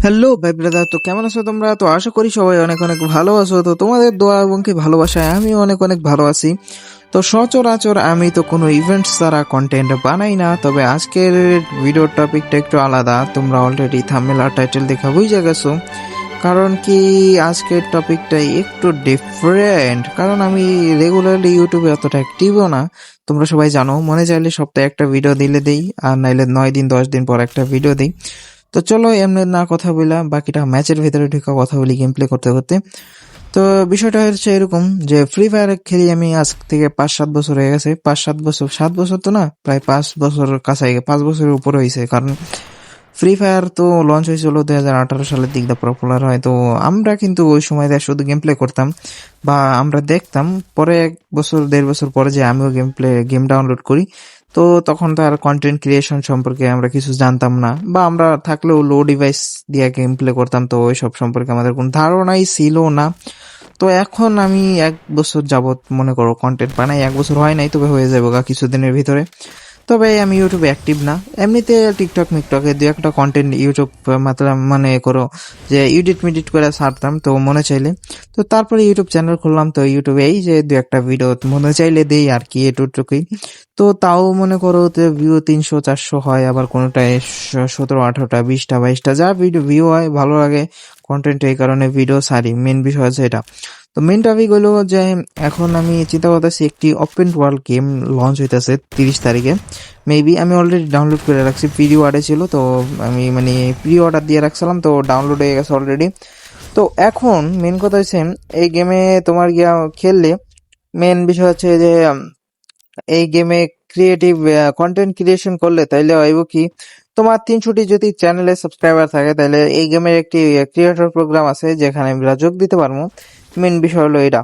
Hello ভাই brother, তো কেমন আছো তোমরা? তো আশা করি সবাই অনেক অনেক ভালো আছো। তো তোমাদের দোয়া এবং কি ভালোবাসায় আমি অনেক অনেক ভালো আছি। তো সচরাচর আমি তো কোনো ইভেন্টস ছাড়া কন্টেন্ট বানাই না, তবে আজকের ভিডিও টপিকটা একটু আলাদা। তোমরা অলরেডি থাম্বনেল আর টাইটেল দেখে বুঝে গেছো কারণ কি আজকের টপিকটা একটু ডিফারেন্ট। কারণ আমি রেগুলারলি ইউটিউবে অতটা অ্যাক্টিভও না, তোমরা সবাই জানো। মনে চাইলে সপ্তাহে একটা ভিডিও দিলে দেই, আর নাইলে 9 দিন 10 দিন পর একটা ভিডিও দিই। তো চলো এমনি না কথা বললাম, বাকিটা ম্যাচের ভিতরে ঢুকা কথা বলি গেম প্লে করতে করতে। তো বিষয়টা হচ্ছে এরকম যে ফ্রি ফায়ার খেলি আমি আজ থেকে 5-7 বছর হয়ে গেছে। 5-7 বছর, 7 বছর তো না, প্রায় 5 বছর কাছাই, 5 বছরের উপরে হয়েছে। কারণ ফ্রি ফায়ার তো লঞ্চ হয়েছিল 2018 সালের দিক দিয়ে পপুলার হয়। তো আমরা কিন্তু ওই সময় শুধু গেম প্লে করতাম বা আমরা দেখতাম। পরে 1 বছর 1.5 বছর পরে যে আমিও গেম ডাউনলোড করি, তো তখন তো আর কন্টেন্ট ক্রিয়েশন সম্পর্কে আমরা কিছু জানতাম না, বা আমরা থাকলেও লো ডিভাইস দিয়ে গেম প্লে করতাম, তো ওই সব সম্পর্কে আমাদের কোনো ধারণাই ছিল না। তো এখন আমি 1 বছর যাবত মনে করো কন্টেন্ট বানাই। 1 বছর হয় নাই, তবে হয়ে যাবে কিছুদিনের ভিতরে। তবে আমি ইউটিউবে অ্যাক্টিভ না, এমনিতে টিকটক মিকটকে দু একটা কন্টেন্ট ইউটিউব মাত্রাম মানে করো যে এডিট মিডিট করে ছাড়তাম তো মনে চাইলে। তো তারপরে ইউটিউব চ্যানেল খুললাম, তো ইউটিউবে এই যে দু একটা ভিডিও মনে চাইলে দেই আর কি, এটুকুই। তো তাও মনে করো ভিউ 300-400 হয়, আবার কোনোটায় 17-18টা 20টা 22টা, যা ভিউ হয় ভালো লাগে কন্টেন্ট, এই কারণে ভিডিও ছাড়ি। মেন বিষয় হচ্ছে এটা। তো মেন টপিক হলো যে এখন আমি চিন্তা করতেছি একটি ওপেন ওয়ার্ল্ড গেম লঞ্চ হইতেছে 30 তারিখে। মেবি আমি অলরেডি ডাউনলোড করে রাখছি, প্রি অর্ডারে ছিল তো। আমি মানে প্রি অর্ডার দিয়ে রাখছিলাম, তো ডাউনলোড হয়ে গেছে অলরেডি। তো এখন মেন কথা হচ্ছে এই গেমে তোমার গিয়া খেললে মেন বিষয় হচ্ছে যে এই গেমে ক্রিয়েটিভ কন্টেন্ট ক্রিয়েশন করলে তাইলে হইব কি, তোমার 300টি যদি চ্যানেলে সাবস্ক্রাইবার থাকে তাহলে এই গেমের একটি ক্রিয়েটর প্রোগ্রাম আছে যেখানে আমরা যোগ দিতে পারবো। মেন বিষয় হলো এটা।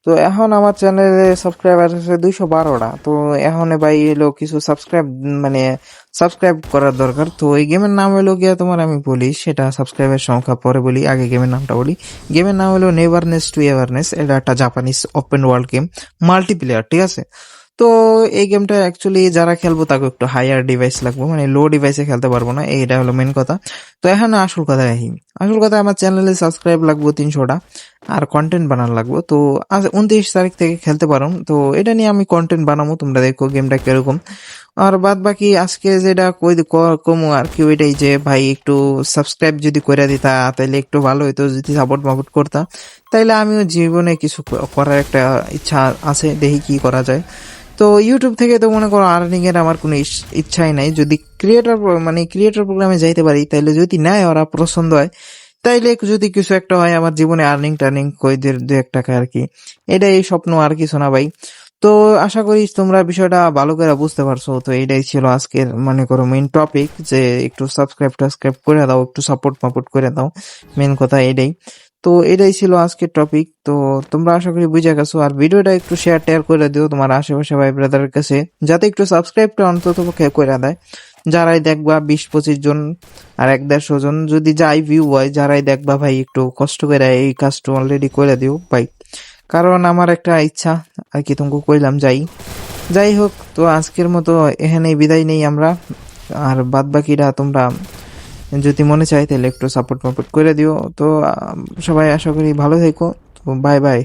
তো এখন আমার চ্যানেলে সাবস্ক্রাইবার আছে 212টা। তো এখন ভাই এলো কিছু সাবস্ক্রাইব করার দরকার। তো এই গেমের নাম হলো গিয়া তোমার, আমি বলি সেটা সাবস্ক্রাইবের সংখ্যা পরে বলি, আগে গেমের নামটা বলি। গেমের নাম হলো নেভারনেস টু এভারনেস। এটা একটা Japanese open world game, multiplayer, ঠিক আছে? তো এই গেমটা অ্যাকচুয়ালি যারা খেলবো তাকে একটু হাইয়ার ডিভাইস লাগবে, মানে লো ডিভাইসে খেলতে পারবো না, এইটা হলো মেন কথা। তো এখন আসল কথা আসি। আসল কথা, আমার চ্যানেলে সাবস্ক্রাইব লাগবো 300টা, আর কন্টেন্ট বানানো লাগবো। তো আজ 29 তারিখ থেকে খেলতে পারো। তো এটা নিয়ে আমি কন্টেন্ট বানাবো, তোমরা দেখো গেমটা কিরকম। আর বাদ বাকি আজকে যেটা কমু আর কি, ওইটাই যে ভাই একটু সাবস্ক্রাইব যদি করে দিতা তাইলে একটু ভালো হইতো, যদি সাপোর্ট মাপোর্ট করতা তাইলে আমিও জীবনে কিছু করার একটা ইচ্ছা আছে, দেখি কি করা যায়। তো ইউটিউব থেকে তো মনে করো আর্নিং এর আমার কোনো ইচ্ছাই নাই। যদি ক্রিয়েটর প্রোগ্রামে যাইতে পারি, তাইলে যদি নেয় ওরা পছন্দ হয়, তাইলে যদি কিছু একটা হয় আমার জীবনে আর্নিং টার্নিং কই 2-1 টাকা আর কি। এটাই স্বপ্ন, আর কিছু না ভাই। তো আশা করি তোমরা বিষয়টা ভালো করে বুঝতে পারছো। তো এটাই ছিল আজকের মনে করো মেইন টপিক, যে একটু সাবস্ক্রাইব করে দাও, একটু সাপোর্ট মাপোর্ট করে দাও, মেন কথা এটাই। তো এটাই ছিল আজকের টপিক। তো তোমরা আশা করি বুঝে গেছো, আর ভিডিওটা একটু শেয়ার করে দিও তোমার আশেপাশে ভাই ব্রাদারের কাছে, যাতে একটু সাবস্ক্রাইবটা অন্তত পক্ষে করে দেয়। যারাই দেখবা 20-25 জন আর 1-150 জন যদি যাই ভিউ হয়, যারাই দেখবা ভাই একটু কষ্ট করে এই কাজটা অলরেডি করে দিও ভাই। কারণ আমার একটা ইচ্ছা আর কি, তোমাকে কইলাম। যাই হোক, তো আজকের মতো এখানেই বিদায় নেই আমরা। আর বাদ বাকিটা তোমরা যদি মনে চাই তাহলে একটু সাপোর্ট মাপোর্ট করে দিও। তো সবাই আশা করি ভালো থেকো। তো বাই বাই।